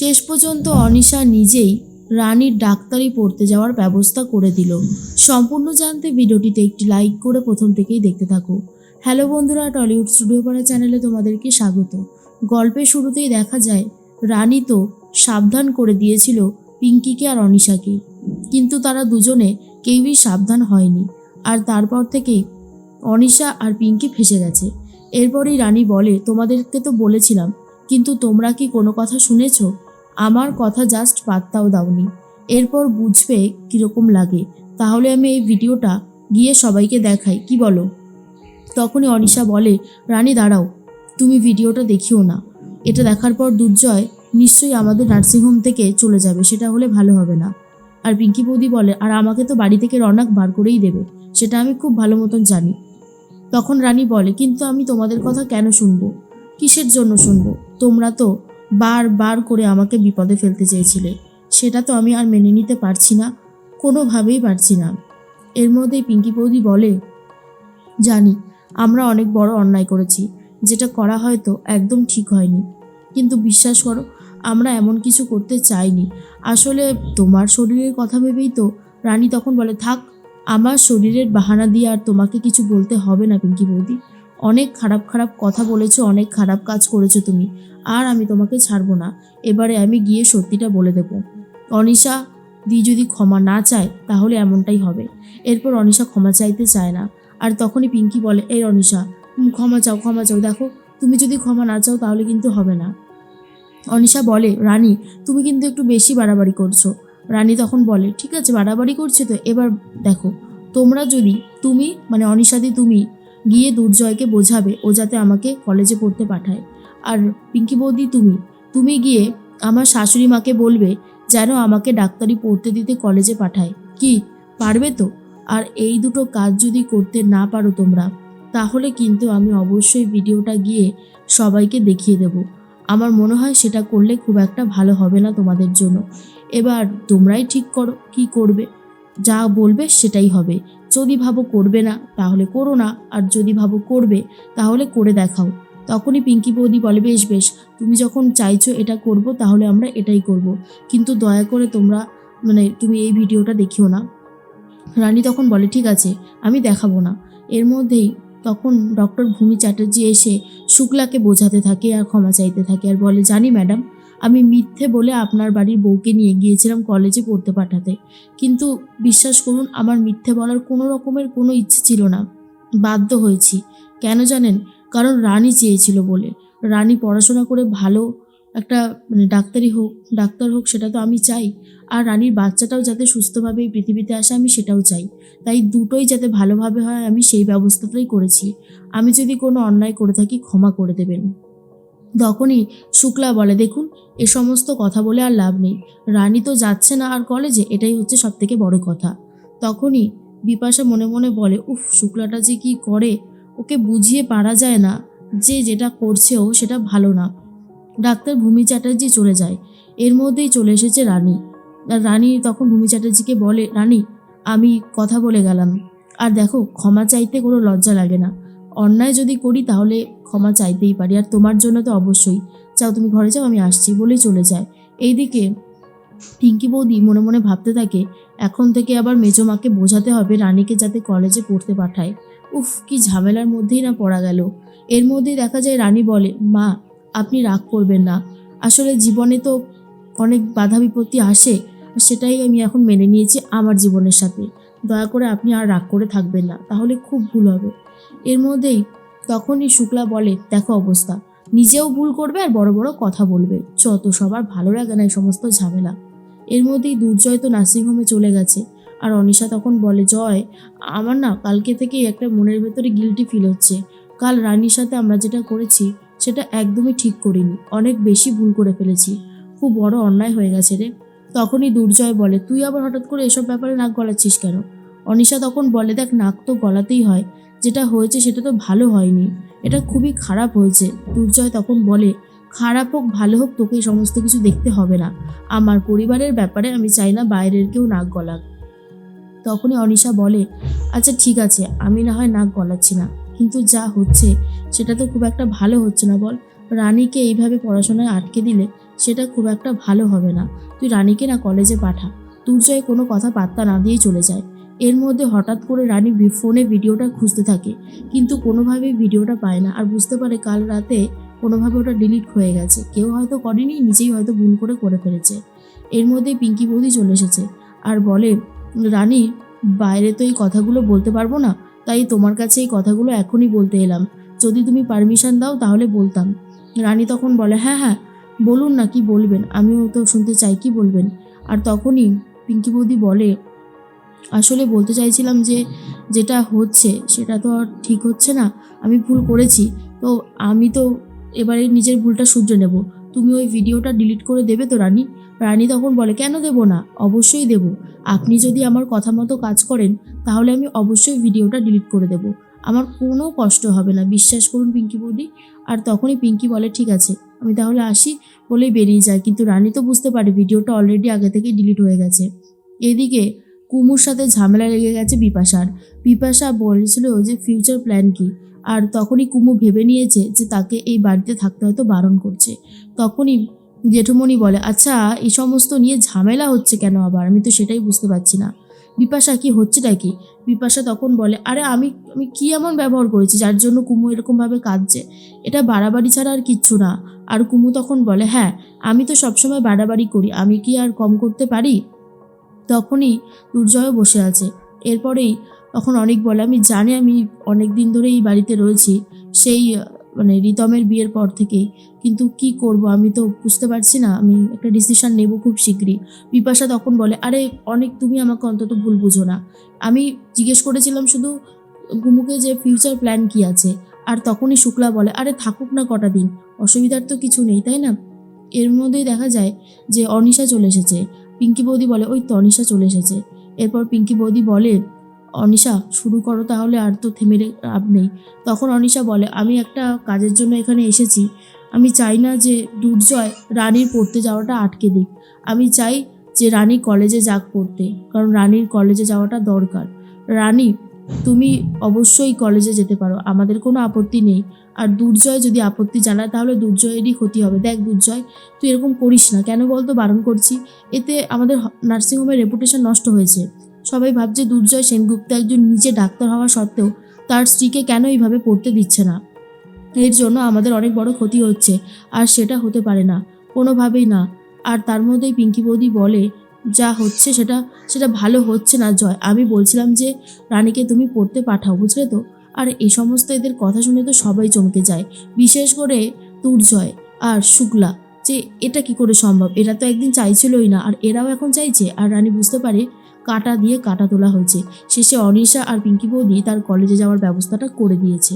শেষ পর্যন্ত অনিশা নিজেই রানীর ডাক্তারি পড়তে যাওয়ার ব্যবস্থা করে দিল। সম্পূর্ণ জানতে ভিডিওটিতে একটি লাইক করে প্রথম থেকেই দেখতে থাকো। হ্যালো বন্ধুরা, টলিউড স্টুডিও পাড়া চ্যানেলে তোমাদেরকে স্বাগত। গল্পের শুরুতেই দেখা যায় রানী তো সাবধান করে দিয়েছিল পিঙ্কিকে আর অনিশাকে, কিন্তু তারা দুজনে কেউই সাবধান হয়নি। আর তারপর থেকেই অনিশা আর পিঙ্কি ফেসে গেছে। এরপরই রানী বলে, তোমাদেরকে তো বলেছিলাম, কিন্তু তোমরা কি কোনো কথা শুনেছো? আমার কথা জাস্ট পাত্তাও দাওনি। এরপর বুঝবে কীরকম লাগে। তাহলে আমি এই ভিডিওটা গিয়ে সবাইকে দেখাই, কি বলো? তখনই অনিশা বলে, রানী দাঁড়াও, তুমি ভিডিওটা দেখিও না। এটা দেখার পর দুর্জয় নিশ্চয়ই আমাদের নার্সিংহোম থেকে চলে যাবে, সেটা হলে ভালো হবে না। আর পিঙ্কি বৌদি বলে, আর আমাকে তো বাড়ি থেকে রওনাক বার করেই দেবে, সেটা আমি খুব ভালো মতন জানি। তখন রানী বলে, কিন্তু আমি তোমাদের কথা কেন শুনবো? কিসের জন্য শুনবো? তোমরা তো বার করে আমাকে বিপদে ফেলতে চেয়েছিলে, সেটা তো আমি আর মেনে নিতে পারছি না, কোনোভাবেই পারছি না। এর মধ্যেই পিঙ্কি বৌদি বলে, জানি আমরা অনেক বড় অন্যায় করেছি, যেটা করা হয়তো একদম ঠিক হয়নি, কিন্তু বিশ্বাস করো আমরা এমন কিছু করতে চাইনি। আসলে তোমার শরীরের কথা ভেবেই তো। রানী তখন বলে, থাক, আমার শরীরের বাহানা দিয়ে আর তোমাকে কিছু বলতে হবে না পিঙ্কি বৌদি। অনেক খারাপ খারাপ কথা বলেছো, অনেক খারাপ কাজ করেছো তুমি, আর আমি তোমাকে ছাড়বো না। এবারে আমি গিয়ে সত্যিটা বলে দেবো। অনিশা দি যদি ক্ষমা না চায় তাহলে এমনটাই হবে। এরপর অনিশা ক্ষমা চাইতে চায় না। আর তখনই পিঙ্কি বলে, এই অনিশা, ক্ষমা চাও, দেখো তুমি যদি ক্ষমা না চাও তাহলে কিন্তু হবে না। অনিশা বলে, রানী তুমি কিন্তু একটু বেশি বাড়াবাড়ি করছো। রানী তখন বলে, ঠিক আছে বাড়াবাড়ি করছে তো, এবার দেখো তোমরা যদি মানে অনিশাদি তুমি গিয়ে দুর্জয়কে বোঝাবে ও যাতে আমাকে কলেজে পড়তে পাঠায়। আর পিঙ্কি বৌদি তুমি গিয়ে আমার শাশুড়ি মাকে বলবে যেন আমাকে ডাক্তারি পড়তে দিতে কলেজে পাঠায়। কি পারবে তো? আর এই দুটো কাজ যদি করতে না পারো তোমরা, তাহলে কিন্তু আমি অবশ্যই ভিডিওটা গিয়ে সবাইকে দেখিয়ে দেব। আমার মনে হয় সেটা করলে খুব একটা ভালো হবে না তোমাদের জন্য। এবার তোমরাই ঠিক করো কি করবে, যা বলবে সেটাই হবে। যদি ভাবো করবে না তাহলে করো না, আর যদি ভাবো করবে তাহলে করে দেখাও। তখনই পিঙ্কি বৌদি বলে, বেশ বেশ, তুমি যখন চাইছো এটা করব তাহলে আমরা এটাই করব, কিন্তু দয়া করে তুমি এই ভিডিওটা দেখিও না। রানী তখন বলে, ঠিক আছে আমি দেখাবো না। এর মধ্যেই তখন ডক্টর ভূমি চ্যাটার্জি এসে শুক্লাকে বোঝাতে থাকে আর ক্ষমা চাইতে থাকে, আর বলে, জানি ম্যাডাম, আমি মিথ্যে বলে আপনার বাড়ির বউকে নিয়ে গিয়েছিলাম কলেজে পড়তে পাঠাতে, কিন্তু বিশ্বাস করুন আমার মিথ্যে বলার কোনো রকমের কোনো ইচ্ছে ছিল না, বাধ্য হয়েছি। কেন জানেন? কারণ রানী চেয়েছিল বলে। রানী পড়াশোনা করে ভালো একটা ডাক্তার হোক সেটা তো আমি চাই, আর রানীর বাচ্চাটাও যাতে সুস্থভাবে এই পৃথিবীতে আসে আমি সেটাও চাই। তাই দুটোই যাতে ভালোভাবে হয় আমি সেই ব্যবস্থাটাই করেছি। আমি যদি কোনো অন্যায় করে থাকি ক্ষমা করে দেবেন। তখনই শুক্লা বলে, দেখুন এ সমস্ত কথা বলে আর লাভ নেই, রানী তো যাচ্ছে না আর কলেজে, এটাই হচ্ছে সবথেকে বড় কথা। তখনই বিপাশা মনে মনে বলে, উফ, শুক্লাটা যে কি করে, ওকে বুঝিয়ে পারা যায় না যে যেটা করছে ও সেটা ভালো না। ডাক্তার ভূমি চ্যাটার্জি চলে যায়। এর মধ্যেই চলে এসেছে রানী। আর রানী তখন ভূমি চ্যাটার্জিকে বলে, রানী আমি কথা বলে গেলাম, আর দেখো ক্ষমা চাইতে কোনো লজ্জা লাগে না, অন্যায় যদি করি তাহলে ক্ষমা চাইতেই পারি, আর তোমার জন্য তো অবশ্যই। যাও তুমি ঘরে যাও, আমি আসছি, বলেই চলে যায়। এইদিকে পিঙ্কি বৌদি মনে মনে ভাবতে থাকে, এখন থেকে আবার মেজো মাকে বোঝাতে হবে রানীকে যাতে কলেজে পড়তে পাঠায়। উফ, কি ঝামেলার মধ্যেই না পড়া গেল। এর মধ্যেই দেখা যায় রানী বলে, মা আপনি রাগ করবেন না, আসলে জীবনে তো অনেক বাধা বিপত্তি আসে, সেটাই আমি এখন মেনে নিয়েছি আমার জীবনের সাথে। দয়া করে আপনি আর রাগ করে থাকবেন না, তাহলে খুব ভুল হবে। এর মধ্যেই তখনই শুক্লা বলে, দেখো অবস্থা, নিজেও ভুল করবে আর বড় বড় কথা বলবে, যত সবার ভালো লাগে না এই সমস্ত ঝামেলা। এর মধ্যেই দুর্জয় তো নার্সিংহোমে চলে গেছে। আর অনিশা তখন বলে, জয়, আমার না কালকে থেকেই একটা মনের ভেতরে গিল্টি ফিল হচ্ছে। কাল রানীর সাথে আমরা যেটা করেছি সেটা একদমই ঠিক করিনি, অনেক বেশি ভুল করে ফেলেছি, খুব বড় অন্যায় হয়ে গেছে রে। তখনই দুর্জয় বলে, তুই আবার হঠাৎ করে এসব ব্যাপারে নাক গলাচ্ছিস কেন? অনিশা তখন বলে, দেখ নাক তো গলাতেই হয়, যেটা হয়েছে সেটা তো ভালো হয়নি, এটা খুবই খারাপ হয়েছে। দুর্জয় তখন বলে, খারাপ হোক ভালো হোক তোকে এই সমস্ত কিছু দেখতে হবে না, আমার পরিবারের ব্যাপারে আমি চাই না বাইরের কেউ নাক গলাক। তখনই অনিশা বলে, আচ্ছা ঠিক আছে, আমি না হয় নাক গলাচ্ছি না, কিন্তু যা হচ্ছে সেটা তো খুব একটা ভালো হচ্ছে না বল। রানীকে এইভাবে পড়াশোনায় আটকে দিলে সেটা খুব একটা ভালো হবে না। তুই রানীকে না কলেজে পাঠা। দুর্জয় কোনো কথা পাত্তা না দিয়েই চলে যায়। এর মধ্যে হঠাৎ করে রানী ফোনে ভিডিওটা খুঁজতে থাকে, কিন্তু কোনোভাবেই ভিডিওটা পায় না। আর বুঝতে পারে কাল রাতে কোনোভাবে ওটা ডিলিট হয়ে গেছে। কেউ হয়তো করেনি, নিজেই হয়তো ভুল করে ফেলেছে। এর মধ্যেই পিঙ্কি বৌদি চলে এসেছে আর বলে, রানী, বাইরে তো এই কথাগুলো বলতে পারবো না, তাই তোমার কাছে এই কথাগুলো এখনই বলতে এলাম। যদি তুমি পারমিশন দাও তাহলে বলতাম। রানী তখন বলে, হ্যাঁ হ্যাঁ বলুন না, কি বলবেন, আমিও তো শুনতে চাই, কি বলবেন। আর তখনই পিঙ্কি বৌদি বলে, আসলে বলতে চাইছিলাম যে যেটা হচ্ছে সেটা তো আর ঠিক হচ্ছে না, আমি ভুল করেছি, তো আমি তো এবারে নিজের ভুলটা শুধরে নেব। তুমি ওই ভিডিওটা ডিলিট করে দেবে তো রানী? রানী তখন বলে, কেন দেব না, অবশ্যই দেব। আপনি যদি আমার কথা মতো কাজ করেন তাহলে আমি অবশ্যই ভিডিওটা ডিলিট করে দেব। আমার কোনো কষ্ট হবে না, বিশ্বাস করুন পিঙ্কি বৌদি। আর তখনই পিঙ্কি বলে, ঠিক আছে আমি তাহলে আসি, বলেই বেরিয়ে যায়। কিন্তু রানী তো বুঝতে পারে ভিডিওটা অলরেডি আগে থেকেই ডিলিট হয়ে গেছে। এদিকে কুমুর সাথে ঝামেলা লেগে গেছে বিপাশার। বিপাশা বলেছিল যে ফিউচার প্ল্যান কি, আর তখনই কুমু ভেবে নিয়েছে যে তাকে এই বাড়িতে থাকতে হয়তো বারণ করছে। তখনই জেঠুমণি বলে, আচ্ছা এই সমস্ত নিয়ে ঝামেলা হচ্ছে কেন আবার, আমি তো সেটাই বুঝতে পারছি না। বিপাশা, কি হচ্ছেটা কি? বিপাশা তখন বলে, আরে আমি আমি কি এমন ব্যবহার করেছি যার জন্য কুমু এরকমভাবে কাঁদছে? এটা বাড়াবাড়ি ছাড়া আর কিচ্ছু না। আর কুমু তখন বলে, হ্যাঁ আমি তো সবসময় বাড়াবাড়ি করি, আমি কি আর কম করতে পারি? তখনই দুর্জয়ও বসে আছে। এরপরেই তখন অনেক বলে, আমি জানি আমি অনেক দিন ধরে এই বাড়িতে রয়েছি, সেই মানে রিতমের বিয়ের পর থেকেই, কিন্তু কি করব আমি তো বুঝতে পারছি না, আমি একটা ডিসিশন নেব খুব শীঘ্রই। বিপাশা তখন বলে, আরে অনেক, তুমি আমাকে অন্তত ভুল বুঝো না, আমি জিজ্ঞেস করেছিলাম শুধু গুমুকে যে ফিউচার প্ল্যান কি আছে। আর তখনই শুক্লা বলে, আরে থাকুক না কটা দিন, অসুবিধার তো কিছু নেই, তাই না? এর মধ্যেই দেখা যায় যে অনিশা চলে এসেছে। পিঙ্কি বৌদি বলে, ওই তো অনিশা চলে এসেছে। এরপর পিঙ্কি বৌদি বলে, অনিশা শুরু করো তাহলে, আর তো থেমে লাভ নেই। তখন অনিশা বলে, আমি একটা কাজের জন্য এখানে এসেছি, আমি চাই না যে দুর্জয় রানীর পড়তে যাওয়াটা আটকে দিক। আমি চাই যে রানী কলেজে যাক পড়তে, কারণ রানীর কলেজে যাওয়াটা দরকার। রানী, তুমি অবশ্যই কলেজে যেতে পারো, আমাদের কোনো আপত্তি নেই। আর দুর্জয় যদি আপত্তি জানায় তাহলে দুর্জয়েরই ক্ষতি হবে। দেখ দুর্জয়, তুই এরকম করিস না, কেন বলতো বারণ করছি? এতে আমাদের নার্সিংহোমের রেপুটেশন নষ্ট হয়েছে। সবাই ভাবছে দুর্জয় সেনগুপ্ত একজন নিজে ডাক্তার হওয়া সত্ত্বেও তার স্ত্রীকে কেন এইভাবে পড়তে দিচ্ছে না। এর জন্য আমাদের অনেক বড় ক্ষতি হচ্ছে, আর সেটা হতে পারে না, কোনোভাবেই না। আর তার মধ্যেই পিঙ্কি বৌদি বলে, যা হচ্ছে সেটা সেটা ভালো হচ্ছে না জয়, আমি বলছিলাম যে রানীকে তুমি পড়তে পাঠাও, বুঝলে তো? আর এই সমস্ত এদের কথা শুনে তো সবাই চমকে যায়, বিশেষ করে দুর্জয় আর শুক্লা, যে এটা কি করে সম্ভব, এরা তো একদিন চাইছিলই না আর এরাও এখন চাইছে। আর রানী বুঝতে পারে কাঁটা দিয়ে কাঁটা তোলা হয়েছে। শেষে অনিশা আর পিঙ্কি বৌদি তার কলেজে যাওয়ার ব্যবস্থাটা করে দিয়েছে।